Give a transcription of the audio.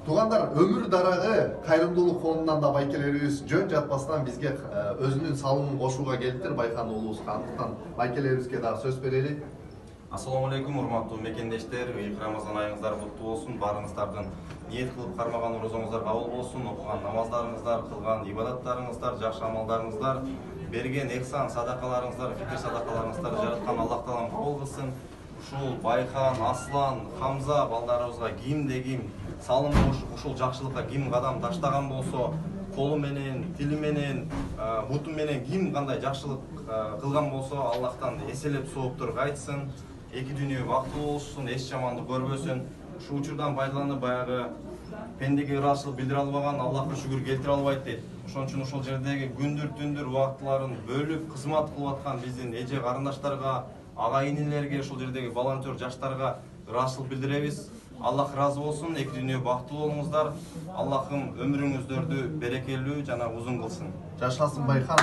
Тугандар, өмүр дарагы кайрымдуулук фондунан да байкелерибиз жөн жатпастан бизге өзүнүн салымын кошууга келиптир Байкан уулубузга. Андыктан байкелерибизге дагы сөз берели. Ассаламу алейкум, урматтуу мекендештер. Рамазан айыңыздар куттуу болсун. Барыңыздардын ниет кылып кармаган орозоңуздар кабыл болсун. Окуган намаздарыңыздар, кылган ибадаттарыңыздар, жакшы амалдарыңыздар, берген эхсан садакаларыңыздар, фитр садакаларыңыздар жараткан Аллах таалам кабыл кылсын. Ушул Байкан, Аслан, Хамза балдарыбызга кимде ким салым кошуп ушул жакшылыкка ким кадам таштаган болсо, колу менен, тили менен, буту менен ким кандай жакшылык кылган болсо, Аллахтан эселеп сооптор кайтсын. Эки дүйнө бактылуу болушун, эч жамандык көрбөсүн. Ушул учурдан пайдаланып баягы пендеге ыраазычылык билдире албаган Аллахка шүгүр келтире албайт дейт. Ошон үчүн ушул жердеги күндүр түндүр убактыларын бөлүп кызмат кылып аткан биздин эже карындаштарга, ага инилерге, ушул жердеги волонтер жаштарга ыраазычылык билдиребиз. Аллах разы болсун, эки дүйнө бактылуу болуңуздар. Аллахым өмүрүңүздөрдү берекелүү жана узун кылсын. Жашасын Байкан.